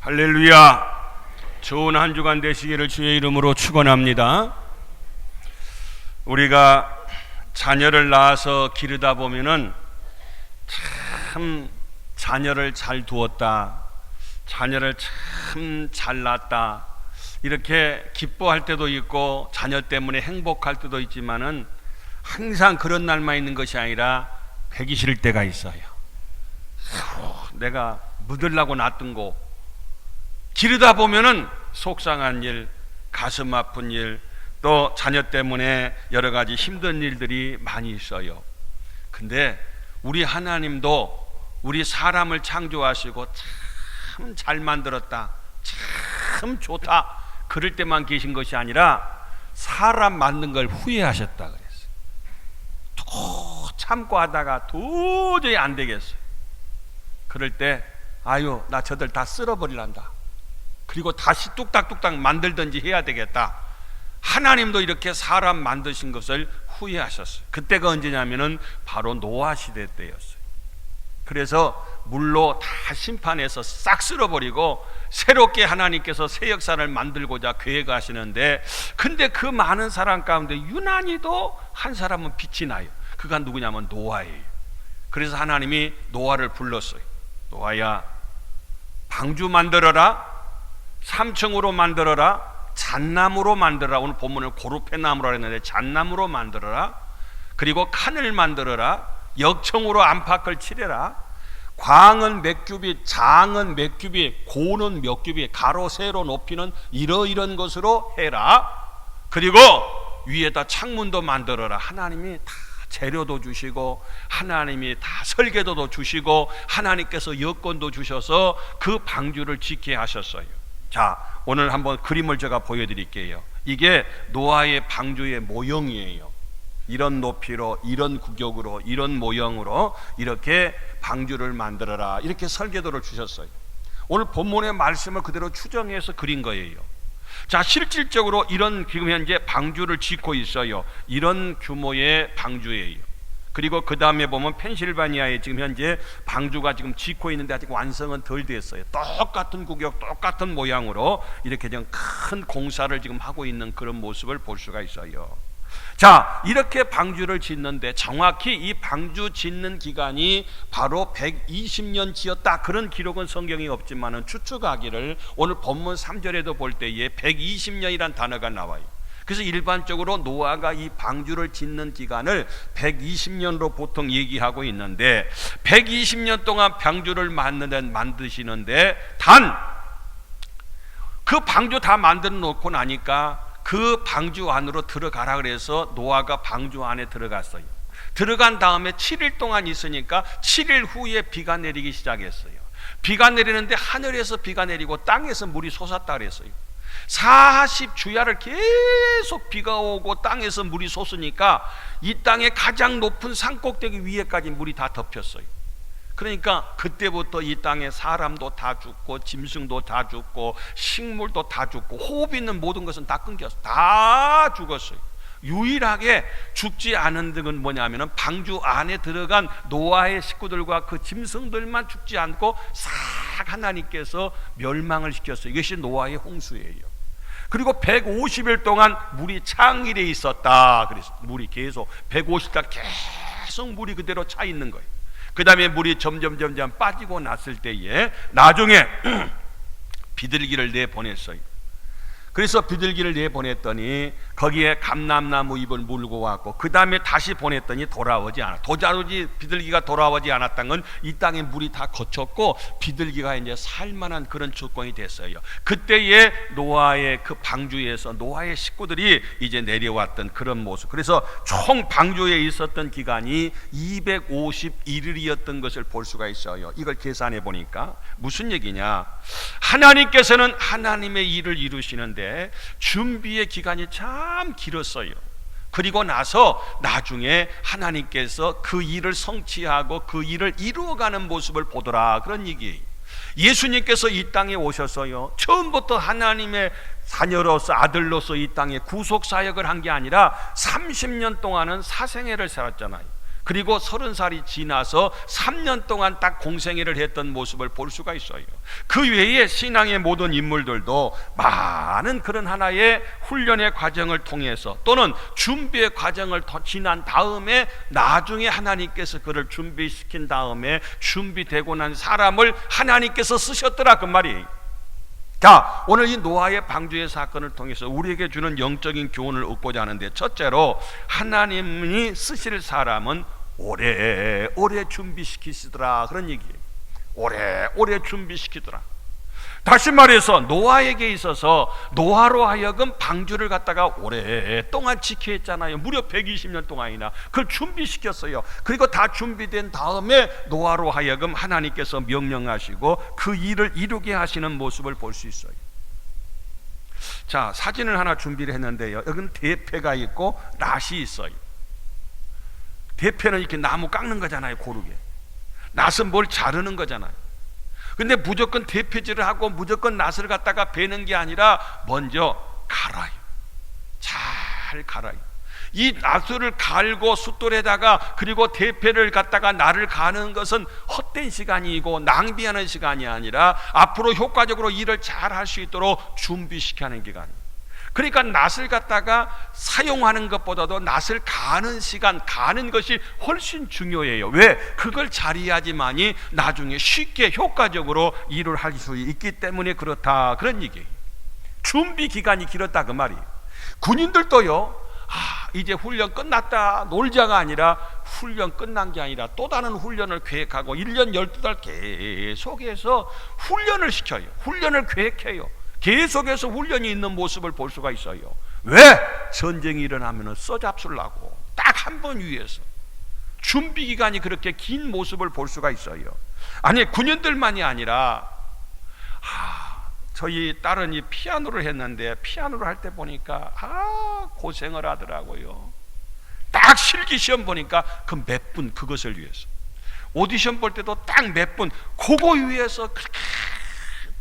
할렐루야. 좋은 한 주간 되시기를 주의 이름으로 축원합니다. 우리가 자녀를 낳아서 기르다 보면은 참 자녀를 잘 두었다, 자녀를 참 잘 낳았다, 이렇게 기뻐할 때도 있고 자녀 때문에 행복할 때도 있지만은 항상 그런 날만 있는 것이 아니라 배기 싫을 때가 있어요. 내가 묻으려고 놨던 거 기르다 보면은 속상한 일, 가슴 아픈 일, 또 자녀 때문에 여러 가지 힘든 일들이 많이 있어요. 근데 우리 하나님도 우리 사람을 창조하시고 참 잘 만들었다, 참 좋다, 그럴 때만 계신 것이 아니라 사람 만든 걸 후회하셨다 그랬어요. 또 참고 하다가 도저히 안 되겠어요. 그럴 때 아유, 나 저들 다 쓸어버리란다, 그리고 다시 뚝딱뚝딱 만들든지 해야 되겠다. 하나님도 이렇게 사람 만드신 것을 후회하셨어요. 그때가 언제냐면은 바로 노아 시대 때였어요. 그래서 물로 다 심판해서 싹 쓸어버리고 새롭게 하나님께서 새 역사를 만들고자 계획하시는데, 근데 그 많은 사람 가운데 유난히도 한 사람은 빛이 나요. 그가 누구냐면 노아예요. 그래서 하나님이 노아를 불렀어요. 노아야, 방주 만들어라, 3층으로 만들어라, 잣나무로 만들어라. 오늘 본문을 고르페나무라 했는데 잣나무로 만들어라. 그리고 칸을 만들어라. 역청으로 안팎을 칠해라. 광은 몇 규빗, 장은 몇 규빗, 고는 몇 규빗, 가로 세로 높이는 이러이런 것으로 해라. 그리고 위에다 창문도 만들어라. 하나님이 다 재료도 주시고 하나님이 다 설계도도 주시고 하나님께서 여건도 주셔서 그 방주를 짓게 하셨어요. 자, 오늘 한번 그림을 제가 보여드릴게요. 이게 노아의 방주의 모형이에요. 이런 높이로, 이런 구격으로, 이런 모형으로 이렇게 방주를 만들어라, 이렇게 설계도를 주셨어요. 오늘 본문의 말씀을 그대로 추정해서 그린 거예요. 자, 실질적으로 이런 지금 현재 방주를 짓고 있어요. 이런 규모의 방주예요. 그리고 그 다음에 보면 펜실바니아에 지금 현재 방주가 지금 짓고 있는데 아직 완성은 덜 됐어요. 똑같은 구격, 똑같은 모양으로 이렇게 좀 큰 공사를 지금 하고 있는 그런 모습을 볼 수가 있어요. 자, 이렇게 방주를 짓는데 정확히 이 방주 짓는 기간이 바로 120년 지었다, 그런 기록은 성경에 없지만은 추측하기를 오늘 본문 3절에도 볼 때에 120년이란 단어가 나와요. 그래서 일반적으로 노아가 이 방주를 짓는 기간을 120년으로 보통 얘기하고 있는데, 120년 동안 방주를 만드시는데 단 그 방주 다 만들어 놓고 나니까 그 방주 안으로 들어가라 그래서 노아가 방주 안에 들어갔어요. 들어간 다음에 7일 동안 있으니까 7일 후에 비가 내리기 시작했어요. 비가 내리는데 하늘에서 비가 내리고 땅에서 물이 솟았다 그랬어요. 40주야를 계속 비가 오고 땅에서 물이 솟으니까 이 땅의 가장 높은 산꼭대기 위에까지 물이 다 덮였어요. 그러니까 그때부터 이 땅에 사람도 다 죽고 짐승도 다 죽고 식물도 다 죽고 호흡 있는 모든 것은 다 끊겼어요. 다 죽었어요. 유일하게 죽지 않은 등은 뭐냐면은 방주 안에 들어간 노아의 식구들과 그 짐승들만 죽지 않고 싹 하나님께서 멸망을 시켰어요. 이것이 노아의 홍수예요. 그리고 150일 동안 물이 창일에 있었다. 그래서 물이 계속 150일 계속 물이 그대로 차 있는 거예요. 그 다음에 물이 점점 빠지고 났을 때에 나중에 비둘기를 내보냈어요. 그래서 비둘기를 내보냈더니 거기에 감람나무 잎을 물고 왔고, 그 다음에 다시 보냈더니 돌아오지 않아. 비둘기가 돌아오지 않았다는 건 이 땅에 물이 다 거쳤고 비둘기가 이제 살만한 그런 조건이 됐어요. 그때에 노아의 그 방주에서 노아의 식구들이 이제 내려왔던 그런 모습. 그래서 총 방주에 있었던 기간이 251일이었던 것을 볼 수가 있어요. 이걸 계산해 보니까 무슨 얘기냐, 하나님께서는 하나님의 일을 이루시는데 준비의 기간이 참 길었어요. 그리고 나서 나중에 하나님께서 그 일을 성취하고 그 일을 이루어가는 모습을 보더라, 그런 얘기예요. 예수님께서 이 땅에 오셔서요, 처음부터 하나님의 자녀로서 아들로서 이 땅에 구속 사역을 한 게 아니라 30년 동안은 사생애를 살았잖아요. 그리고 30살이 지나서 3년 동안 딱 공생애를 했던 모습을 볼 수가 있어요. 그 외에 신앙의 모든 인물들도 많은 그런 하나의 훈련의 과정을 통해서 또는 준비의 과정을 더 지난 다음에 나중에 하나님께서 그를 준비시킨 다음에 준비되고 난 사람을 하나님께서 쓰셨더라 그 말이에요. 자, 오늘 이 노아의 방주의 사건을 통해서 우리에게 주는 영적인 교훈을 얻고자 하는데, 첫째로 하나님이 쓰실 사람은 오래오래 준비시키시더라 그런 얘기예요. 오래오래 준비시키더라. 다시 말해서 노아에게 있어서 노아로 하여금 방주를 갖다가 오랫동안 지켜야 했잖아요. 무려 120년 동안이나 그걸 준비시켰어요. 그리고 다 준비된 다음에 노아로 하여금 하나님께서 명령하시고 그 일을 이루게 하시는 모습을 볼 수 있어요. 자, 사진을 하나 준비를 했는데요, 여기는 대패가 있고 낫이 있어요. 대패는 이렇게 나무 깎는 거잖아요, 고르게. 낫은 뭘 자르는 거잖아요. 근데 무조건 대패질을 하고 무조건 낫을 갖다가 베는 게 아니라 먼저 갈아요. 잘 갈아요. 이 낫을 갈고 숫돌에다가 그리고 대패를 갖다가 나를 가는 것은 헛된 시간이고 낭비하는 시간이 아니라 앞으로 효과적으로 일을 잘 할 수 있도록 준비시키는 기간이에요. 그러니까 낫을 갖다가 사용하는 것보다도 낫을 가는 시간, 가는 것이 훨씬 중요해요. 왜? 그걸 잘해야지만이 나중에 쉽게 효과적으로 일을 할 수 있기 때문에 그렇다 그런 얘기예요. 준비 기간이 길었다 그 말이에요. 군인들도요, 이제 훈련 끝났다 놀자가 아니라 훈련 끝난 게 아니라 또 다른 훈련을 계획하고 1년 12달 계속해서 훈련을 시켜요. 훈련을 계획해요. 계속해서 훈련이 있는 모습을 볼 수가 있어요. 왜? 전쟁이 일어나면 써잡수려고 딱 한 번 위해서 준비 기간이 그렇게 긴 모습을 볼 수가 있어요. 아니, 군인들만이 아니라 저희 딸은 이 피아노를 했는데 피아노를 할 때 보니까 고생을 하더라고요. 딱 실기시험 보니까 그 몇 분 그것을 위해서, 오디션 볼 때도 딱 몇 분 그거 위해서 그렇게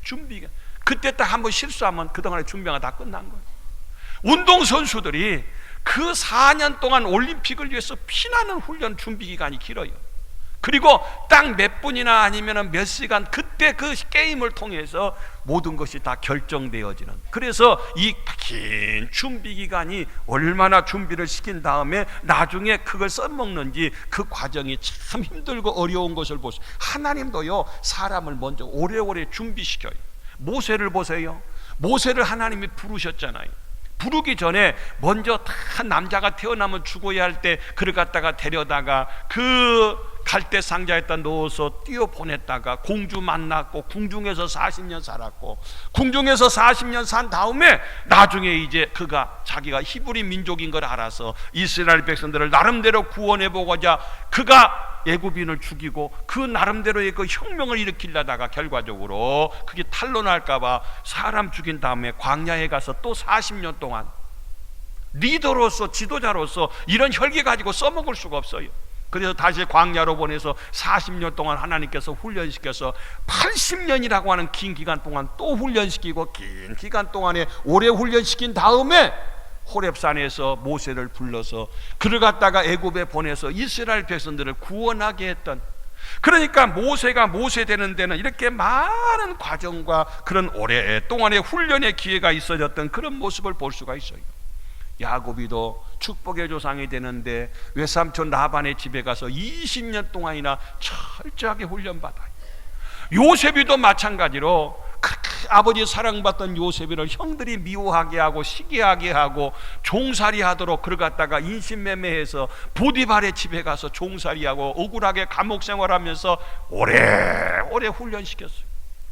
준비가, 그때 딱 한번 실수하면 그동안의 준비가 다 끝난 거예요. 운동선수들이 그 4년 동안 올림픽을 위해서 피나는 훈련 준비 기간이 길어요. 그리고 딱 몇 분이나 아니면 몇 시간 그때 그 게임을 통해서 모든 것이 다 결정되어지는, 그래서 이 긴 준비 기간이 얼마나 준비를 시킨 다음에 나중에 그걸 써먹는지 그 과정이 참 힘들고 어려운 것을 보세요. 하나님도요 사람을 먼저 오래오래 준비시켜요. 모세를 보세요. 모세를 하나님이 부르셨잖아요. 부르기 전에 먼저 다 남자가 태어나면 죽어야 할 때 그를 갖다가 데려다가 그 갈대 상자에다 넣어서 띄워 보냈다가 공주 만났고 궁중에서 40년 살았고, 궁중에서 40년 산 다음에 나중에 이제 그가 자기가 히브리 민족인 걸 알아서 이스라엘 백성들을 나름대로 구원해 보고자 그가 애굽인을 죽이고 그 나름대로의 그 혁명을 일으키려다가 결과적으로 그게 탄로날까봐 사람 죽인 다음에 광야에 가서 또 40년 동안 리더로서 지도자로서 이런 혈기 가지고 써먹을 수가 없어요. 그래서 다시 광야로 보내서 40년 동안 하나님께서 훈련시켜서 80년이라고 하는 긴 기간 동안 또 훈련시키고 긴 기간 동안에 오래 훈련시킨 다음에 호렙산에서 모세를 불러서 그를 갖다가 애굽에 보내서 이스라엘 백성들을 구원하게 했던, 그러니까 모세가 모세 되는 데는 이렇게 많은 과정과 그런 오랫동안의 훈련의 기회가 있어졌던 그런 모습을 볼 수가 있어요. 야곱이도 축복의 조상이 되는데 외삼촌 라반의 집에 가서 20년 동안이나 철저하게 훈련받아요. 요셉이도 마찬가지로 그렇게 아버지 사랑받던 요셉이를 형들이 미워하게 하고 시기하게 하고 종살이 하도록 그를 갖다가 인신매매해서 보디발의 집에 가서 종살이하고 억울하게 감옥 생활하면서 오래 훈련시켰어요.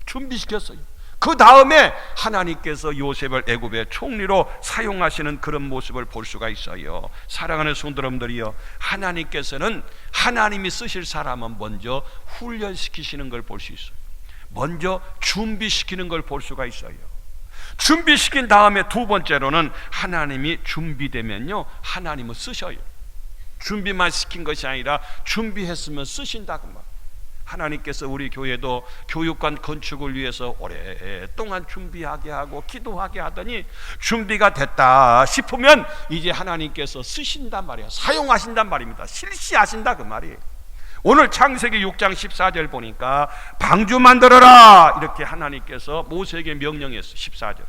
준비시켰어요. 그 다음에 하나님께서 요셉을 애굽의 총리로 사용하시는 그런 모습을 볼 수가 있어요. 사랑하는 성도 여러분들이요, 하나님께서는 하나님이 쓰실 사람은 먼저 훈련시키시는 걸 볼 수 있어요. 먼저 준비시키는 걸 볼 수가 있어요. 준비시킨 다음에 두 번째로는 하나님이 준비되면요 하나님은 쓰셔요. 준비만 시킨 것이 아니라 준비했으면 쓰신다고 말. 하나님께서 우리 교회도 교육관 건축을 위해서 오랫동안 준비하게 하고 기도하게 하더니 준비가 됐다 싶으면 이제 하나님께서 쓰신단 말이에요. 사용하신단 말입니다. 실시하신다 그 말이에요. 오늘 창세기 6장 14절 보니까 방주 만들어라 이렇게 하나님께서 모세에게 명령했어요. 14절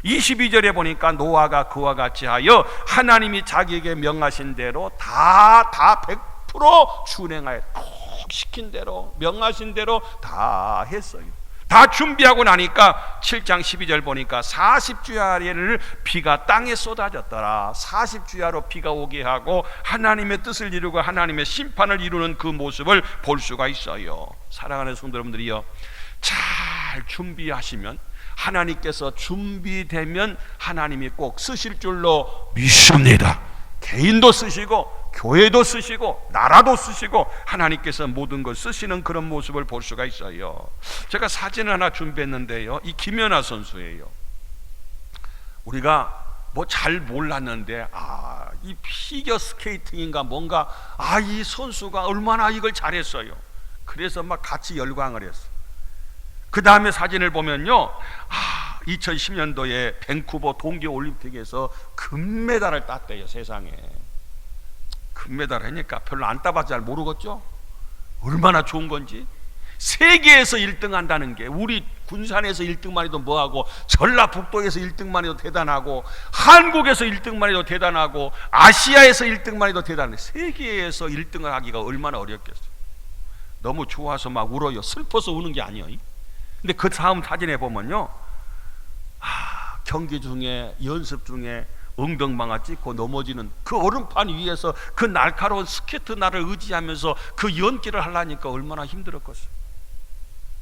22절에 보니까 노아가 그와 같이 하여 하나님이 자기에게 명하신 대로 다 100% 준행하여 꼭 시킨 대로 명하신 대로 다 했어요. 다 준비하고 나니까 7장 12절 보니까 40주야를 비가 땅에 쏟아졌더라. 40주야로 비가 오게 하고 하나님의 뜻을 이루고 하나님의 심판을 이루는 그 모습을 볼 수가 있어요. 사랑하는 성도 여러분들이요, 잘 준비하시면 하나님께서 준비되면 하나님이 꼭 쓰실 줄로 믿습니다. 개인도 쓰시고 교회도 쓰시고 나라도 쓰시고 하나님께서 모든 걸 쓰시는 그런 모습을 볼 수가 있어요. 제가 사진을 하나 준비했는데요, 이 김연아 선수예요. 우리가 뭐 잘 몰랐는데 이 피겨 스케이팅인가 뭔가 이 선수가 얼마나 이걸 잘했어요. 그래서 막 같이 열광을 했어요. 그 다음에 사진을 보면요, 2010년도에 밴쿠버 동계올림픽에서 금메달을 땄대요. 세상에 금메달 하니까 별로 안 따봐서 잘 모르겠죠. 얼마나 좋은 건지. 세계에서 1등 한다는 게, 우리 군산에서 1등만 해도 뭐하고, 전라북도에서 1등만 해도 대단하고, 한국에서 1등만 해도 대단하고, 아시아에서 1등만 해도 대단해. 세계에서 1등을 하기가 얼마나 어렵겠어요. 너무 좋아서 막 울어요. 슬퍼서 우는 게 아니에요. 근데 그 다음 사진에 보면요, 경기 중에 연습 중에 엉덩방아 찍고 넘어지는 그 얼음판 위에서 그 날카로운 스케이트 날을 의지하면서 그 연기를 하려니까 얼마나 힘들었겠어요.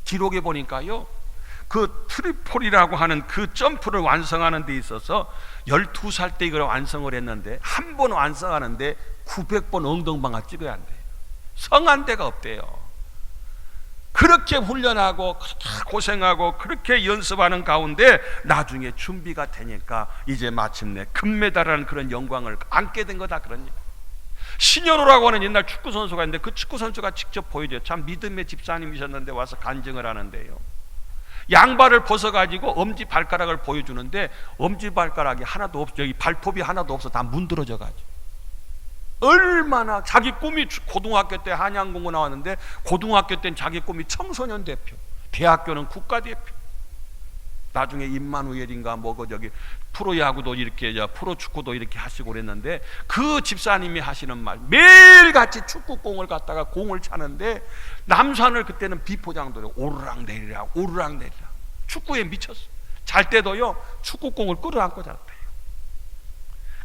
기록에 보니까요, 그 트리폴이라고 하는 그 점프를 완성하는 데 있어서 12살 때 이걸 완성을 했는데, 한 번 완성하는데 900번 엉덩방아 찍어야 한대요. 성한 데가 없대요. 그렇게 훈련하고 그렇게 고생하고 그렇게 연습하는 가운데 나중에 준비가 되니까 이제 마침내 금메달이라는 그런 영광을 안게 된 거다, 그런 얘기. 신현우라고 하는 옛날 축구 선수가 있는데 그 축구 선수가 직접 보여줘요. 참 믿음의 집사님이셨는데 와서 간증을 하는데요, 양발을 벗어가지고 엄지 발가락을 보여주는데 엄지 발가락이 하나도 없어, 여기 발톱이 하나도 없어, 다 문드러져가지고. 얼마나 자기 꿈이, 고등학교 때 한양공고 나왔는데 고등학교 때는 자기 꿈이 청소년 대표, 대학교는 국가대표, 나중에 임마누엘인가 뭐고 저기 프로야구도 이렇게 프로축구도 이렇게 하시고 그랬는데, 그 집사님이 하시는 말, 매일같이 축구공을 갖다가 공을 차는데 남산을 그때는 비포장도로 오르락 내리락 오르락 내리락 축구에 미쳤어. 잘 때도요 축구공을 끌어안고 잤대요.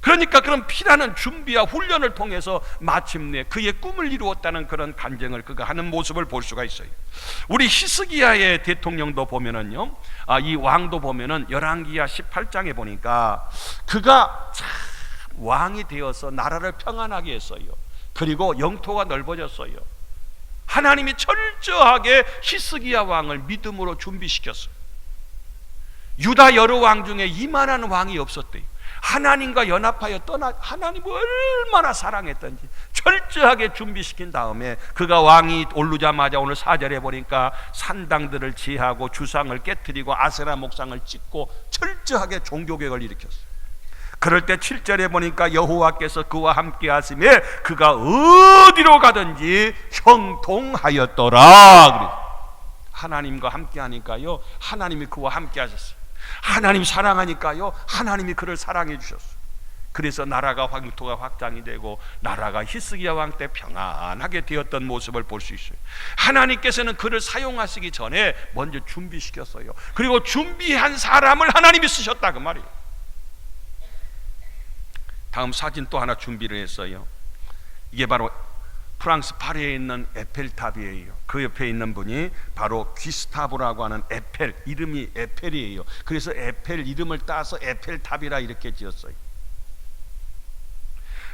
그러니까 그런 피라는 준비와 훈련을 통해서 마침내 그의 꿈을 이루었다는 그런 간증을 그가 하는 모습을 볼 수가 있어요. 우리 히스기야의 대통령도 보면은요, 이 왕도 보면은 열왕기야 18장에 보니까 그가 참 왕이 되어서 나라를 평안하게 했어요. 그리고 영토가 넓어졌어요. 하나님이 철저하게 히스기야 왕을 믿음으로 준비시켰어요. 유다 여러 왕 중에 이만한 왕이 없었대요. 하나님과 연합하여 하나님을 얼마나 사랑했던지 철저하게 준비시킨 다음에 그가 왕이 오르자마자 오늘 4절에 보니까 산당들을 제하고 주상을 깨뜨리고 아세라 목상을 찍고 철저하게 종교개혁을 일으켰어요. 그럴 때 7절에 보니까 여호와께서 그와 함께 하심에 그가 어디로 가든지 형통하였더라. 하나님과 함께 하니까요, 하나님이 그와 함께 하셨어요. 하나님 사랑하니까요, 하나님이 그를 사랑해 주셨어요. 그래서 나라가 황토가 확장이 되고 나라가 히스기야 왕 때 평안하게 되었던 모습을 볼 수 있어요. 하나님께서는 그를 사용하시기 전에 먼저 준비시켰어요. 그리고 준비한 사람을 하나님이 쓰셨다, 그 말이에요. 다음 사진 또 하나 준비를 했어요. 이게 바로 프랑스 파리에 있는 에펠탑이에요. 그 옆에 있는 분이 바로 귀스타브라고 하는 에펠, 이름이 에펠이에요. 그래서 에펠 이름을 따서 에펠탑이라 이렇게 지었어요.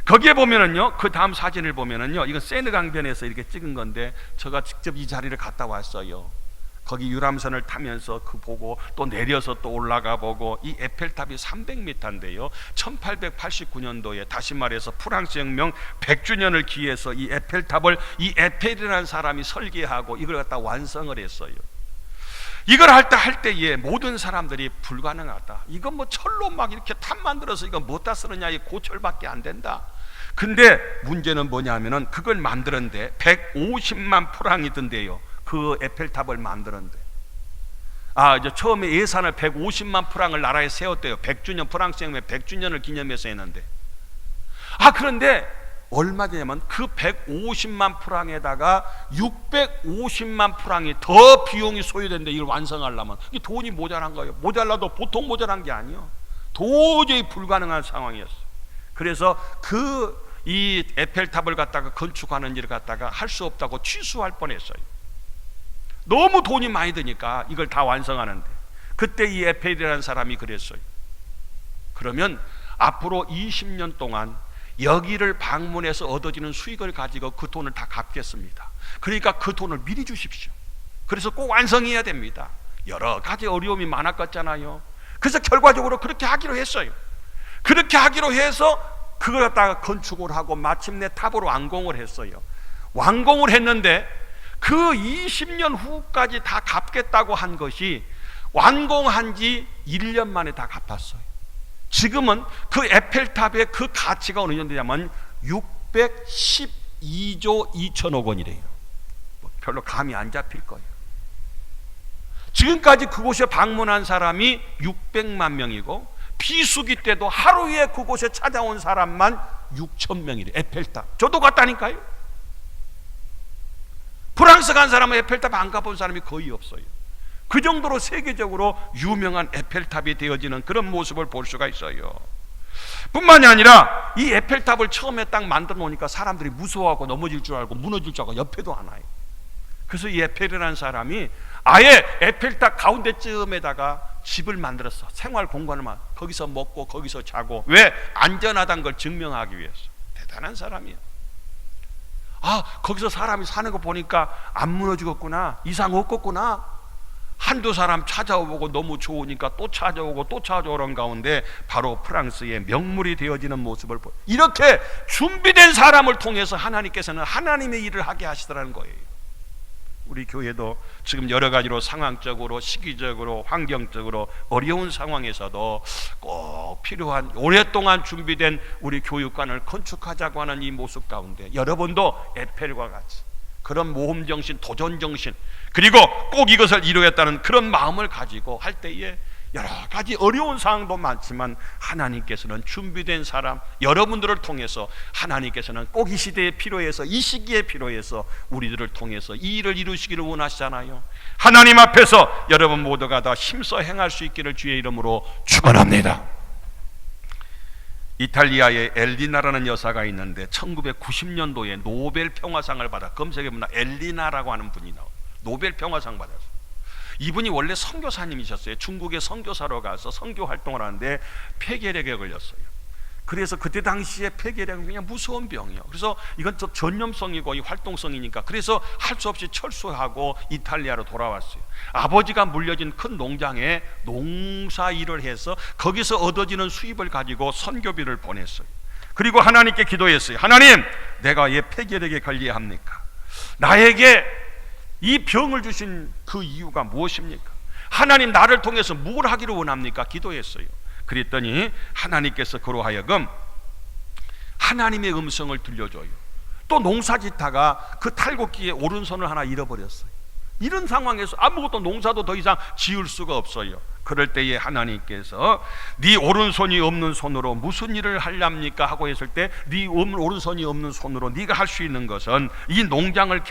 거기에 보면은요, 그 다음 사진을 보면은요, 이건 세느강변에서 이렇게 찍은 건데 제가 직접 이 자리를 갔다 왔어요. 거기 유람선을 타면서 그 보고 또 내려서 또 올라가 보고, 이 에펠탑이 300m인데요 1889년도에 다시 말해서 프랑스 혁명 100주년을 기해서 이 에펠탑을 이 에펠이라는 사람이 설계하고 이걸 갖다 완성을 했어요. 이걸 할 때에 모든 사람들이 불가능하다, 이건 뭐 철로 막 이렇게 탑 만들어서 이거 뭐다 쓰느냐, 이 고철밖에 안 된다. 근데 문제는 뭐냐면은 그걸 만드는데 150만 프랑이 든대요. 그 에펠탑을 만드는데, 이제 처음에 예산을 150만 프랑을 나라에 세웠대요. 100주년, 프랑스 혁명 100주년을 기념해서 했는데, 그런데 얼마 되냐면 그 150만 프랑에다가 650만 프랑이 더 비용이 소요된데, 이걸 완성하려면 이게 돈이 모자란 거예요. 모자라도 보통 모자란 게 아니에요. 도저히 불가능한 상황이었어요. 그래서 이 에펠탑을 갖다가 건축하는 일을 갖다가 할 수 없다고 취소할 뻔했어요. 너무 돈이 많이 드니까 이걸 다 완성하는데, 그때 이 에펠이라는 사람이 그랬어요. 그러면 앞으로 20년 동안 여기를 방문해서 얻어지는 수익을 가지고 그 돈을 다 갚겠습니다. 그러니까 그 돈을 미리 주십시오. 그래서 꼭 완성해야 됩니다. 여러 가지 어려움이 많았겠잖아요. 그래서 결과적으로 그렇게 하기로 했어요. 그렇게 하기로 해서 그걸 갖다가 건축을 하고 마침내 탑으로 완공을 했어요. 완공을 했는데 그 20년 후까지 다 갚겠다고 한 것이 완공한 지 1년 만에 다 갚았어요. 지금은 그 에펠탑의 그 가치가 어느 정도냐면 612조 2천억 원이래요. 별로 감이 안 잡힐 거예요. 지금까지 그곳에 방문한 사람이 600만 명이고 비수기 때도 하루에 그곳에 찾아온 사람만 6천 명이래. 에펠탑 저도 갔다니까요. 프랑스 간 사람은 에펠탑 안 가본 사람이 거의 없어요. 그 정도로 세계적으로 유명한 에펠탑이 되어지는 그런 모습을 볼 수가 있어요. 뿐만이 아니라 이 에펠탑을 처음에 딱 만들어 놓으니까 사람들이 무서워하고 넘어질 줄 알고 무너질 줄 알고 옆에도 안 와요. 그래서 이 에펠이라는 사람이 아예 에펠탑 가운데쯤에다가 집을 만들었어. 생활 공간을 거기서 먹고 거기서 자고. 왜? 안전하다는 걸 증명하기 위해서. 대단한 사람이야. 거기서 사람이 사는 거 보니까 안 무너지겠구나, 이상 없겠구나. 한두 사람 찾아오고 너무 좋으니까 또 찾아오고 또 찾아오는 가운데 바로 프랑스의 명물이 되어지는 모습을 보여. 이렇게 준비된 사람을 통해서 하나님께서는 하나님의 일을 하게 하시더라는 거예요. 우리 교회도 지금 여러 가지로 상황적으로, 시기적으로, 환경적으로 어려운 상황에서도 꼭 필요한 오랫동안 준비된 우리 교육관을 건축하자고 하는 이 모습 가운데 여러분도 에펠과 같이 그런 모험정신, 도전정신, 그리고 꼭 이것을 이루겠다는 그런 마음을 가지고 할 때에 여러 가지 어려운 상황도 많지만 하나님께서는 준비된 사람, 여러분들을 통해서 하나님께서는 꼭 이 시대에 필요해서, 이 시기에 필요해서 우리들을 통해서 이 일을 이루시기를 원하시잖아요. 하나님 앞에서 여러분 모두가 다 힘써 행할 수 있기를 주의 이름으로 축원합니다. 이탈리아에 엘리나라는 여사가 있는데 1990년도에 노벨 평화상을 받아. 검색해보면 엘리나라고 하는 분이 나와요. 노벨 평화상 받았어요. 이분이 원래 선교사님이셨어요. 중국에 선교사로 가서 선교 활동을 하는데 폐결핵에 걸렸어요. 그래서 그때 당시에 폐결핵은 그냥 무서운 병이에요. 그래서 이건 전염성이고 이 활동성이니까 그래서 할 수 없이 철수하고 이탈리아로 돌아왔어요. 아버지가 물려진 큰 농장에 농사 일을 해서 거기서 얻어지는 수입을 가지고 선교비를 보냈어요. 그리고 하나님께 기도했어요. 하나님, 내가 왜 폐결핵에 걸려야 합니까? 나에게 이 병을 주신 그 이유가 무엇입니까? 하나님, 나를 통해서 뭘 하기를 원합니까? 기도했어요. 그랬더니 하나님께서 그로 하여금 하나님의 음성을 들려줘요. 또 농사짓다가 그 탈곡기에 오른손을 하나 잃어버렸어요. 이런 상황에서 아무것도 농사도 더 이상 지을 수가 없어요. 그럴 때에 하나님께서 네 오른손이 없는 손으로 무슨 일을 하렵니까 하고 했을 때 네 오른손이 없는 손으로 네가 할 수 있는 것은 이 농장을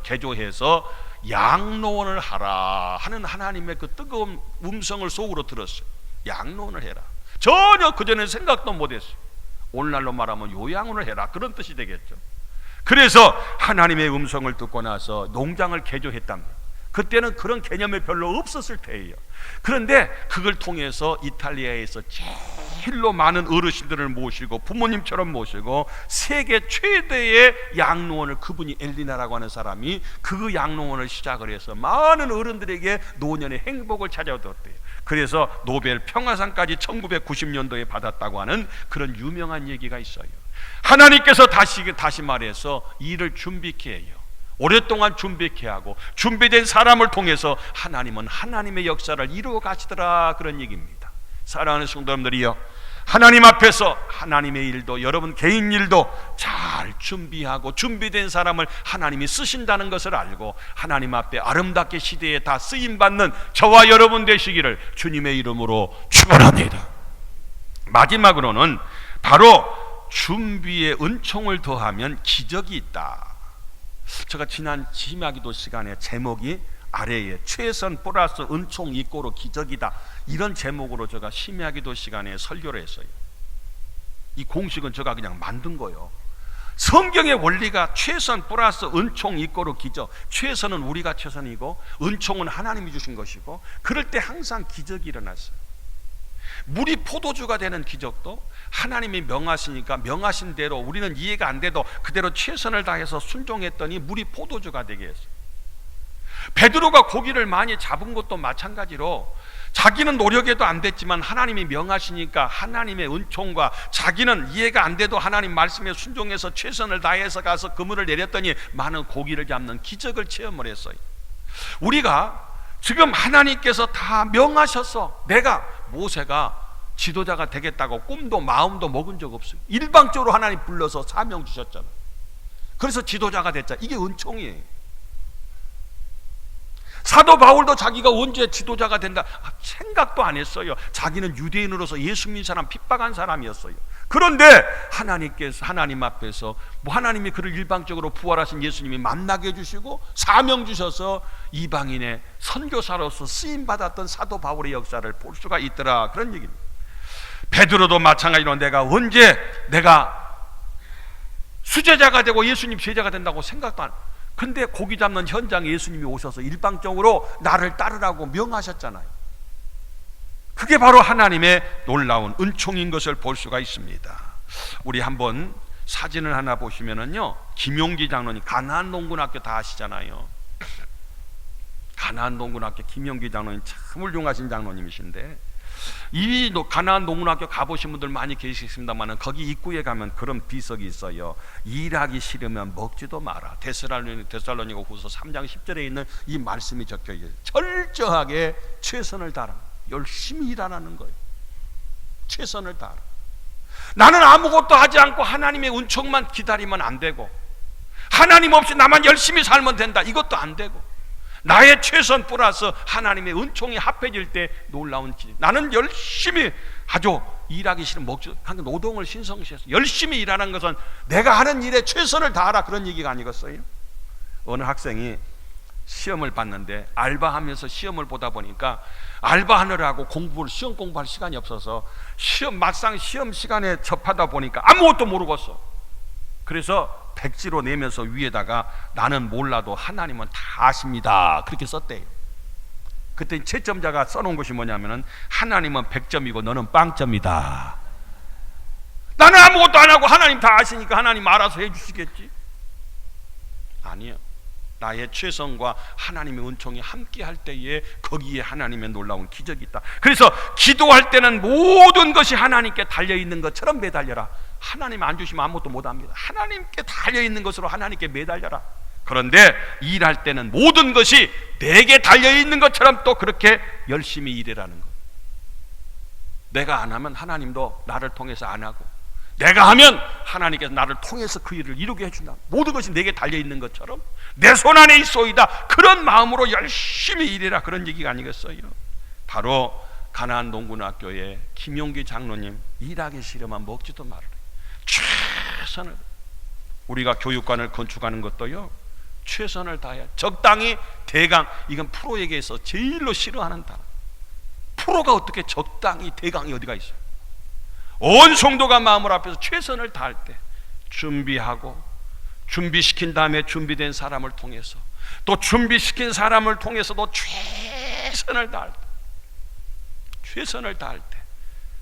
개조해서 양로원을 하라 하는 하나님의 그 뜨거운 음성을 속으로 들었어요. 양로원을 해라. 전혀 그전에 생각도 못했어요. 오늘날로 말하면 요양원을 해라, 그런 뜻이 되겠죠. 그래서 하나님의 음성을 듣고 나서 농장을 개조했답니다. 그때는 그런 개념이 별로 없었을 때예요. 그런데 그걸 통해서 이탈리아에서 제일로 많은 어르신들을 모시고 부모님처럼 모시고 세계 최대의 양로원을, 그분이 엘리나라고 하는 사람이 그 양로원을 시작을 해서 많은 어른들에게 노년의 행복을 찾아줬대요. 그래서 노벨 평화상까지 1990년도에 받았다고 하는 그런 유명한 얘기가 있어요. 하나님께서 다시 말해서 일을 준비케 해요. 오랫동안 준비케 하고 준비된 사람을 통해서 하나님은 하나님의 역사를 이루어 가시더라, 그런 얘기입니다. 사랑하는 성도님들이요, 하나님 앞에서 하나님의 일도 여러분 개인 일도 잘 준비하고 준비된 사람을 하나님이 쓰신다는 것을 알고 하나님 앞에 아름답게 시대에 다 쓰임받는 저와 여러분 되시기를 주님의 이름으로 축원합니다. 마지막으로는 바로 준비의 은총을 더하면 기적이 있다. 제가 지난 심야기도 시간에 제목이 아래에 최선 플러스 은총 이꼬로 기적이다, 이런 제목으로 제가 심야기도 시간에 설교를 했어요. 이 공식은 제가 그냥 만든 거예요. 성경의 원리가 최선 플러스 은총 이꼬로 기적, 최선은 우리가 최선이고 은총은 하나님이 주신 것이고, 그럴 때 항상 기적이 일어났어요. 물이 포도주가 되는 기적도 하나님이 명하시니까 명하신 대로 우리는 이해가 안 돼도 그대로 최선을 다해서 순종했더니 물이 포도주가 되게 했어요. 베드로가 고기를 많이 잡은 것도 마찬가지로 자기는 노력해도 안 됐지만 하나님이 명하시니까 하나님의 은총과 자기는 이해가 안 돼도 하나님 말씀에 순종해서 최선을 다해서 가서 그물을 내렸더니 많은 고기를 잡는 기적을 체험을 했어요. 우리가 지금 하나님께서 다 명하셔서 내가 모세가 지도자가 되겠다고 꿈도 마음도 먹은 적 없어요. 일방적으로 하나님 불러서 사명 주셨잖아요. 그래서 지도자가 됐잖아요. 이게 은총이에요. 사도 바울도 자기가 언제 지도자가 된다 생각도 안 했어요. 자기는 유대인으로서 예수 믿는 사람 핍박한 사람이었어요. 그런데 하나님 앞에서 하나님이 그를 일방적으로 부활하신 예수님이 만나게 해주시고 사명 주셔서 이방인의 선교사로서 쓰임받았던 사도 바울의 역사를 볼 수가 있더라, 그런 얘기입니다. 베드로도 마찬가지로 내가 언제 수제자가 되고 예수님 제자가 된다고 생각도 안. 근데 고기 잡는 현장에 예수님이 오셔서 일방적으로 나를 따르라고 명하셨잖아요. 그게 바로 하나님의 놀라운 은총인 것을 볼 수가 있습니다. 우리 한번 사진을 하나 보시면은요, 김용기 장로님, 가나안 농군학교 다 아시잖아요. 가나안 농군학교 김용기 장로님 참 훌륭하신 장로님이신데, 이 가나안 농군학교 가보신 분들 많이 계시겠습니다만 거기 입구에 가면 그런 비석이 있어요. 일하기 싫으면 먹지도 마라. 데살로니가 후서 3장 10절에 있는 이 말씀이 적혀 있어요. 철저하게 최선을 다하라, 열심히 일하라는 거예요. 최선을 다하라. 나는 아무것도 하지 않고 하나님의 은총만 기다리면 안 되고, 하나님 없이 나만 열심히 살면 된다, 이것도 안 되고, 나의 최선 플러스 하나님의 은총이 합해질 때 놀라운 기적. 나는 열심히 하죠. 일하기 싫으면 먹죠. 노동을 신성시해서 열심히 일하는 것은 내가 하는 일에 최선을 다하라, 그런 얘기가 아니겠어요? 어느 학생이 시험을 봤는데 알바하면서 시험을 보다 보니까 알바하느라고 시험 공부할 시간이 없어서 막상 시험 시간에 접하다 보니까 아무것도 모르겠어. 그래서 백지로 내면서 위에다가 나는 몰라도 하나님은 다 아십니다, 그렇게 썼대요. 그때 채점자가 써놓은 것이 뭐냐면은 하나님은 100점이고 너는 빵점이다. 나는 아무것도 안 하고 하나님 다 아시니까 하나님 알아서 해주시겠지. 아니요, 나의 최선과 하나님의 은총이 함께 할 때에 거기에 하나님의 놀라운 기적이 있다. 그래서 기도할 때는 모든 것이 하나님께 달려있는 것처럼 매달려라. 하나님 안 주시면 아무것도 못합니다. 하나님께 달려있는 것으로 하나님께 매달려라. 그런데 일할 때는 모든 것이 내게 달려있는 것처럼 또 그렇게 열심히 일하라는 것. 내가 안 하면 하나님도 나를 통해서 안 하고, 내가 하면 하나님께서 나를 통해서 그 일을 이루게 해준다. 모든 것이 내게 달려있는 것처럼 내 손 안에 있소이다, 그런 마음으로 열심히 일해라, 그런 얘기가 아니겠어요? 바로 가나안 농군학교의 김용기 장로님, 일하기 싫으면 먹지도 말아라. 최선을, 우리가 교육관을 건축하는 것도요, 최선을 다해야, 적당히 대강, 이건 프로에게서 제일로 싫어하는 단어. 프로가 어떻게 적당히 대강이 어디가 있어요? 온 성도가 마음을 앞에서 최선을 다할 때 준비하고, 준비시킨 다음에 준비된 사람을 통해서 또 준비시킨 사람을 통해서도 최선을 다할 때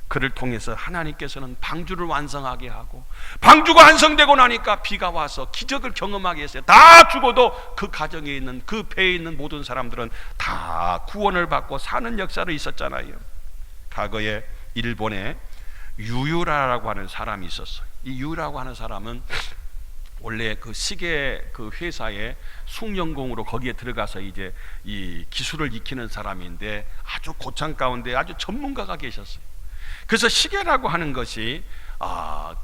그를 통해서 하나님께서는 방주를 완성하게 하고, 방주가 완성되고 나니까 비가 와서 기적을 경험하게 했어요. 다 죽어도 그 가정에 있는, 그 배에 있는 모든 사람들은 다 구원을 받고 사는 역사로 있었잖아요. 과거에 일본에 유유라라고 하는 사람이 있었어요. 이 유유라고 하는 사람은 원래 그 시계 그 회사에 숙련공으로 거기에 들어가서 이제 이 기술을 익히는 사람인데, 아주 고창 가운데 아주 전문가가 계셨어요. 그래서 시계라고 하는 것이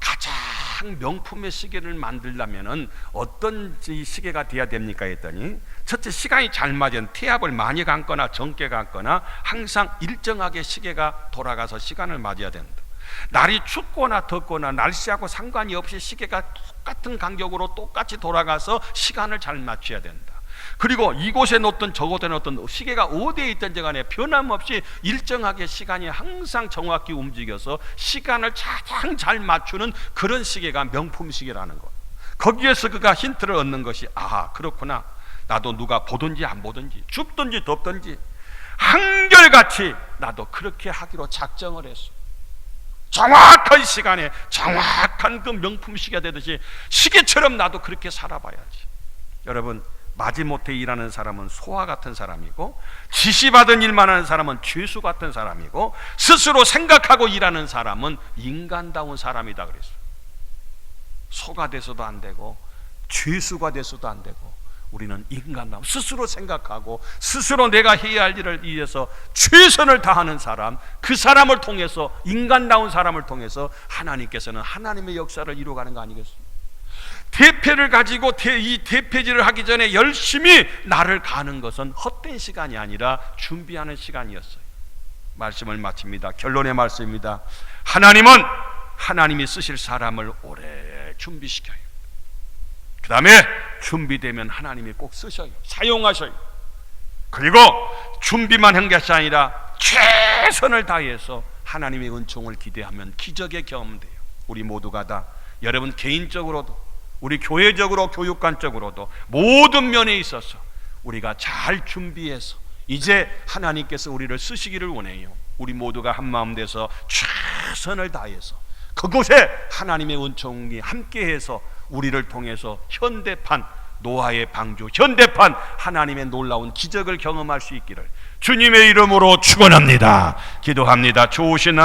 가장 명품의 시계를 만들려면은 어떤 시계가 돼야 됩니까 했더니, 첫째, 시간이 잘 맞은, 태압을 많이 감거나 적게 감거나 항상 일정하게 시계가 돌아가서 시간을 맞아야 된다. 날이 춥거나 덥거나 날씨하고 상관이 없이 시계가 똑같은 간격으로 똑같이 돌아가서 시간을 잘 맞춰야 된다. 그리고 이곳에 놓든 저곳에 놓든 시계가 어디에 있든지 간에 변함없이 일정하게 시간이 항상 정확히 움직여서 시간을 가장 잘 맞추는 그런 시계가 명품 시계라는 것. 거기에서 그가 힌트를 얻는 것이, 아하, 그렇구나, 나도 누가 보든지 안 보든지 춥든지 덥든지 한결같이 나도 그렇게 하기로 작정을 했어. 정확한 시간에 정확한 그 명품 시계가 되듯이 시계처럼 나도 그렇게 살아봐야지. 여러분, 마지못해 일하는 사람은 소와 같은 사람이고, 지시받은 일만 하는 사람은 죄수 같은 사람이고, 스스로 생각하고 일하는 사람은 인간다운 사람이다 그랬어요. 소가 돼서도 안 되고 죄수가 돼서도 안 되고, 우리는 인간다운, 스스로 생각하고 스스로 내가 해야 할 일을 위해서 최선을 다하는 사람, 그 사람을 통해서, 인간다운 사람을 통해서 하나님께서는 하나님의 역사를 이루어가는 거 아니겠습니까? 대패를 가지고 이 대패질을 하기 전에 열심히 나를 가는 것은 헛된 시간이 아니라 준비하는 시간이었어요. 말씀을 마칩니다. 결론의 말씀입니다. 하나님은 하나님이 쓰실 사람을 오래 준비시켜요. 그 다음에 준비되면 하나님이 꼭 쓰셔요. 사용하셔요. 그리고 준비만 한 것이 아니라 최선을 다해서 하나님의 은총을 기대하면 기적의 경험돼요. 우리 모두가 다, 여러분 개인적으로도, 우리 교회적으로, 교육관적으로도 모든 면에 있어서 우리가 잘 준비해서 이제 하나님께서 우리를 쓰시기를 원해요. 우리 모두가 한마음 돼서 최선을 다해서 그곳에 하나님의 은총이 함께해서 우리를 통해서 현대판 노아의 방주, 현대판 하나님의 놀라운 기적을 경험할 수 있기를 주님의 이름으로 축원합니다. 기도합니다. 좋으신 하나님,